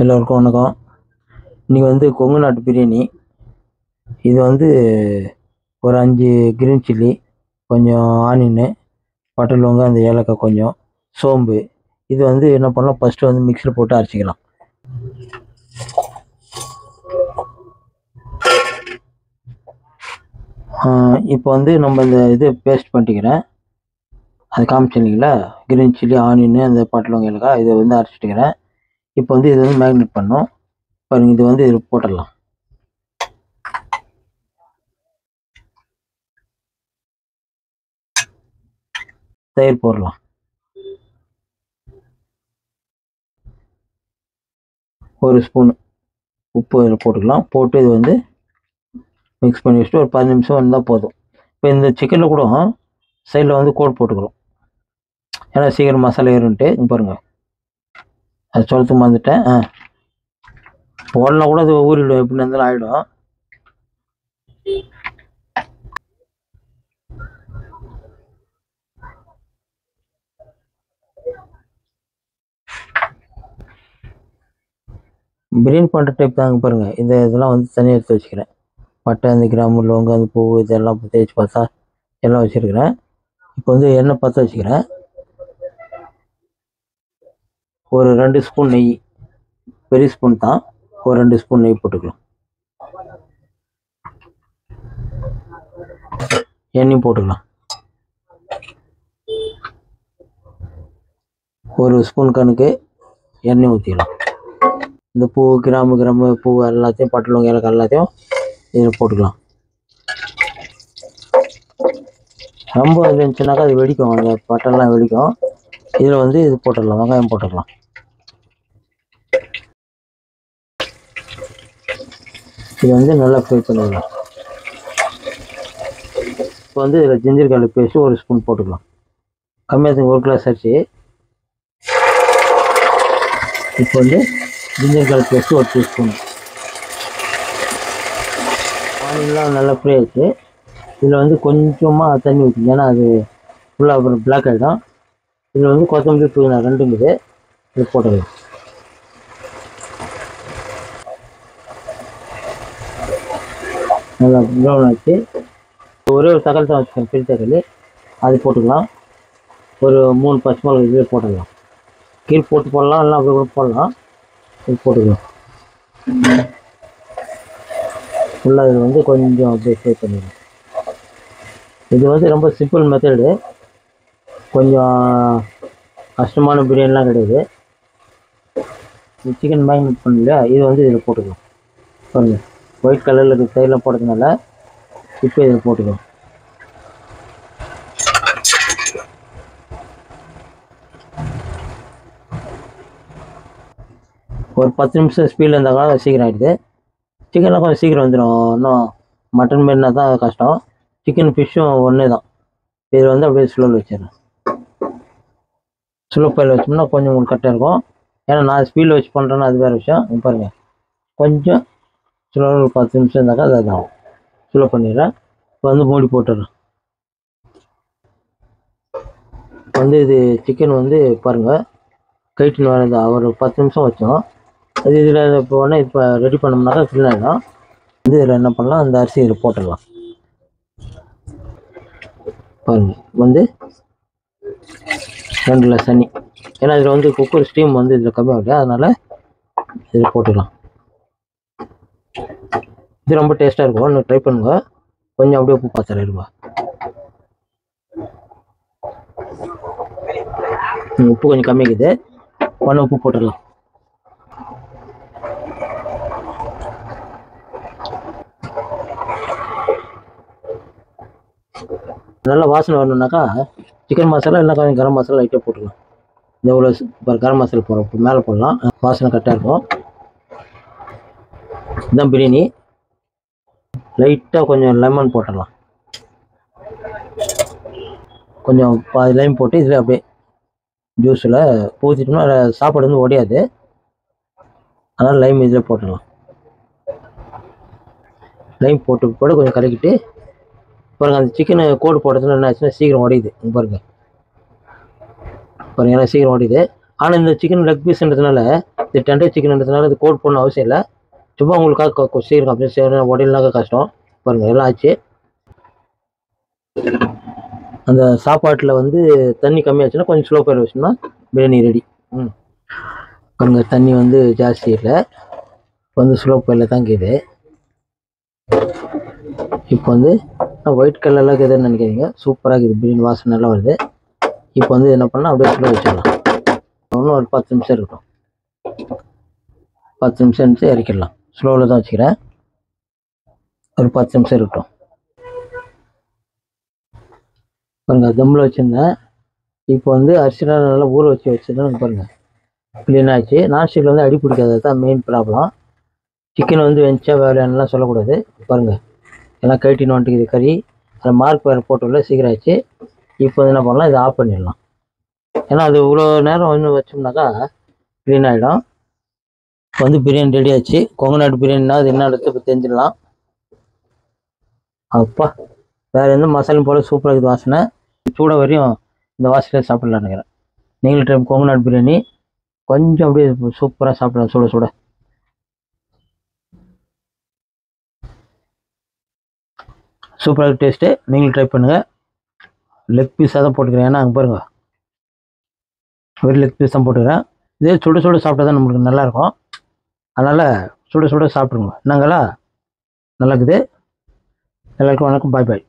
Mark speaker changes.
Speaker 1: எல்லோருக்கும் வணக்கம். இன்றைக்கி வந்து கொங்கு நாட்டு பிரியாணி. இது வந்து ஒரு 5 கிரீன் சில்லி, கொஞ்சம் ஆனியனு, பட்டை லவங்கம், அந்த ஏலக்காய், கொஞ்சம் சோம்பு. இது வந்து என்ன பண்ணலாம், ஃபஸ்ட்டு வந்து மிக்சியில் போட்டு அரைச்சிக்கலாம். இப்போ வந்து நம்ம இந்த இது பேஸ்ட் பண்ணிக்கிறேன். அது காமிச்சிருந்தீங்களா, கிரீன் சில்லி, ஆனியனு, அந்த பட்டை லவங்கம், ஏலக்காய், இதை வந்து அரைச்சிட்டுக்கிறேன். இப்போ வந்து இது வந்து மேக்னேட் பண்ணணும். பாருங்கள், இது வந்து இதில் போட்டுடலாம். தயிர் போடலாம். ஒரு ஸ்பூன் உப்பு இதில் போட்டுக்கலாம். போட்டு இது வந்து மிக்ஸ் பண்ணி வச்சுட்டு ஒரு 10 நிமிஷம் இருந்தால் போதும். இப்போ இந்த சிக்கனில் கூட சைடில் வந்து கோட் போட்டுக்கிறோம், ஏன்னா சீக்கிரம் மசாலா ஏறுன்ட்டு. இங்கே பாருங்கள், அது சொல்லிட்டு மறந்துட்டேன். போடலாம் கூட, அது ஊறிடும், எப்படி இருந்தாலும் ஆகிடும். பிரியாணி பண்ணுற டைப் தாங்க. பாருங்கள், இதெல்லாம் வந்து தனியாக எடுத்து வச்சுக்கிறேன். பட்டை, அந்த கிராம்பு, லவங்கம், அந்த பூ, இதெல்லாம் தேய்ச்சி பார்த்தா எல்லாம் வச்சுருக்கிறேன். இப்போ வந்து எண்ணெய் பற்ற வச்சுக்கிறேன். ஒரு 2 ஸ்பூன் நெய், பெரிய ஸ்பூன் தான், ஒரு 2 ஸ்பூன் நெய் போட்டுக்கலாம். எண்ணெயும் போட்டுக்கலாம். ஒரு ஸ்பூன் கணக்கு எண்ணெய் ஊற்றிக்கலாம். இந்த பூ, கிராம்பு பூ எல்லாத்தையும், பட்டை லவங்கம், ஏலக்காய் எல்லாத்தையும் இதில் போட்டுக்கலாம். ரொம்ப இருந்துச்சுனாக்கா அது வெடிக்கும், அந்த பட்டெல்லாம் வெடிக்கும். இதில் வந்து இது போட்டுடலாம், வெங்காயம் போட்டுடலாம். இது வந்து நல்லா ஃப்ரை பண்ணிடலாம். இப்போ வந்து இதில் ஜிஞ்சர் கார்லிக் பேஸ்ட்டு ஒரு ஸ்பூன் போட்டுக்கலாம். கம்மியாக 1 கிளாஸ் அரிசி. இப்போ வந்து ஜிஞ்சர் கார்லிக் பேஸ்ட்டு ஒரு டீஸ்பூன். ஆனியன்லாம் நல்லா ஃப்ரை ஆகிடுச்சு. இதில் வந்து கொஞ்சமாக தண்ணி ஊற்றி, ஏன்னா அது ஃபுல்லாக அப்புறம் பிளாக் ஆகிடும். இதில் வந்து கொத்தமல்லி, புதினா 2 இது போட்டுக்கலாம். நல்லா ப்ரௌன் ஆச்சு. ஒரே ஒரு தக்காளி தான் வச்சுக்கோங்க, பெரிய தக்காளி, அது போட்டுக்கலாம். ஒரு 3 பச்சை மிளகாய் இதுவே போட்டுக்கலாம். கீழே போட்டு போடலாம், எல்லாம் அப்படியே கூட போடலாம். இது போட்டுக்கலாம். ஃபுல்லாக இது வந்து கொஞ்சம் அப்படியே ஃப்ரை பண்ணிடலாம். இது வந்து ரொம்ப சிம்பிள் மெத்தடு, கொஞ்சம் கஷ்டமான பிரியாணிலாம் கிடையாது. சிக்கன் மேக்னேட் பண்ணலையா, இது வந்து இதில் போட்டுக்கலாம். பாருங்கள், ஒயிட் கலரில் இருக்க தயிரெலாம் போட்டதுனால இப்போ இதில் போட்டுக்கலாம். ஒரு 10 நிமிஷம் ஸ்பீடில் இருந்தால் சீக்கிரம் ஆகிடுது. சிக்கன்லாம் கொஞ்சம் சீக்கிரம் வந்துடும். இன்னும் மட்டன் மாரினா தான் கஷ்டம். சிக்கன் ஃபிஷ்ஷும் ஒன்றே தான். இதில் வந்து அப்படியே ஸ்லோவில் வச்சிடறேன். ஸ்லோ ஃபயரில் வச்சோம்னா கொஞ்சம் உங்களுக்கு கரெக்டாக இருக்கும். ஏன்னா நான் ஸ்பீடில் வச்சு பண்ணுறேன்னா அது வேறு விஷயம். பாருங்கள், கொஞ்சம் ஸ்லோவில் ஒரு 10 நிமிஷம் இருந்தாக்கா அது ஆகும். ஸ்லோ பண்ணிடுறேன். இப்போ வந்து மூடி போட்டுடுறேன். வந்து இது சிக்கன் வந்து பாருங்கள் கைட்டுன்னு வரது. ஒரு 10 நிமிஷம் வச்சோம். அது இதில் இப்போ உடனே இப்போ ரெடி பண்ணோம்னாக்கா ஃபில் ஆகிடும். வந்து இதில் என்ன பண்ணலாம், அந்த அரிசி இதில் போட்டுடலாம். பாருங்கள், வந்து 2 கிளாஸ் தண்ணி, ஏன்னா இதில் வந்து குக்கர் ஸ்டீம் வந்து இதில் கம்மியாகுது, அதனால் இதில் போட்டுக்கலாம். இது ரொம்ப டேஸ்ட்டாக இருக்கும், இன்னும் ட்ரை பண்ணுங்க. கொஞ்சம் அப்படியே உப்பு பார்த்துருங்க. உப்பு கொஞ்சம் கம்மிக்குது, உப்பு போட்டுடலாம். நல்லா வாசனை வரணுன்னாக்கா சிக்கன் மசாலா இல்லை கொஞ்சம் கரம் மசாலா லைட்டாக போட்டுக்கலாம். இந்த எவ்வளோ கரம் மசாலா போடுறோம் மேலே போடலாம், வாசனை கரெக்டாக இருக்கும். இதுதான் பிரியாணி. லைட்டாக கொஞ்சம் லெமன் போட்டுடலாம். கொஞ்சம் பாதி லைம் போட்டு இதில் அப்படியே ஜூஸில் ஊற்றிட்டோம்னா சாப்பாடு வந்து உடையாது, அதனால் லைம் இதில் போட்டுடலாம். லைம் போட்டு கொஞ்சம் கலக்கிட்டு பாருங்கள் அந்த சிக்கனு கோடு போடுறதுல என்ன ஆச்சுன்னா சீக்கிரம் உடையுது. பாருங்கள் பாருங்கள் ஏன்னா சீக்கிரம் உடையுது. ஆனால் இந்த சிக்கன் லெக் பீஸ்ன்றதுனால, இது டெண்டர் சிக்கன்ன்றதுனால இது கோட் போடணும் அவசியம் இல்லை. சும்மா உங்களுக்காக சீக்கிரம் அப்படியே செய்யணும், உடையலாக கஷ்டம். பாருங்கள் எல்லாம் ஆச்சு. அந்த சாப்பாட்டில் வந்து தண்ணி கம்மியாச்சுன்னா கொஞ்சம் ஸ்லோ ஃபயர் வச்சோம்னா பிரியாணி ரெடி. பாருங்கள் தண்ணி வந்து ஜாஸ்தி இல்லை, வந்து ஸ்லோ ஃபயரில் தான் இருக்குது. இப்போ வந்து ஒயிட் கலரில் இருக்குதுன்னு நினைக்கிறீங்க, சூப்பராக இருக்குது, பிரியாணி வாசனை நல்லா வருது. இப்போ வந்து என்ன பண்ணலாம், அப்படியே ஸ்லோ வச்சிடலாம். இன்னும் ஒரு 10 நிமிஷம் இருக்கட்டும். 10 நிமிஷம் இருந்துச்சு இறக்கிடலாம். ஸ்லோவில் தான் வச்சுக்கிறேன், ஒரு 10 நிமிஷம் இருக்கட்டும். பாருங்கள் தம்மில் வச்சுருந்தேன். இப்போ வந்து அரிசிலாம் நல்லா ஊற வச்சுருந்தேன். பாருங்கள் க்ளீன் ஆச்சு. நான்ஸ்டிக்கில் வந்து அடி பிடிக்காதது தான் மெயின் ப்ராப்ளம். சிக்கன் வந்து வெஞ்சா வேலையானலாம் சொல்லக்கூடாது. பாருங்கள் எல்லாம் கட்டின்னு வந்துட்டுக்குது கறி. அதில் மார்க் வேறு போட்டுள்ள சீக்கிரம் ஆச்சு. இப்போ வந்து என்ன பண்ணலாம், இதை ஆஃப் பண்ணிடலாம். ஏன்னா அது இவ்வளோ நேரம் வந்து வச்சோம்னாக்கா க்ளீன் ஆகிடும். இப்போ வந்து பிரியாணி ரெடி ஆச்சு. கொங்கு நாட்டு பிரியாணினா அது என்ன எடுத்து இப்போ தெரிஞ்சிடலாம். அப்பா வேறு எந்த மசாலும் போல் சூப்பராக இருக்குது வாசனை. சூட வரையும் இந்த வாசனையில் சாப்பிடலான்னு நினைக்கிறேன். நீங்களும் டைம் கொங்கு நாட்டு பிரியாணி கொஞ்சம் அப்படியே சூப்பராக சாப்பிடலாம் சுட சுட. சூப்பராக டேஸ்ட்டு, நீங்களும் ட்ரை பண்ணுங்கள். லெக் பீஸாக தான் போட்டுக்கிறேன், ஏன்னா அங்கே பாருங்கள் ஒரு லெக் பீஸ் தான் போட்டுக்கிறேன். இதே சுட சுட சாப்பிட்டா தான் நம்மளுக்கு நல்லாயிருக்கும். அதனால் சுட சுட சாப்பிட்ருங்க. என்னங்களா நல்லா இருக்குது. எல்லாருக்கும் வணக்கம், பாய் பாய்.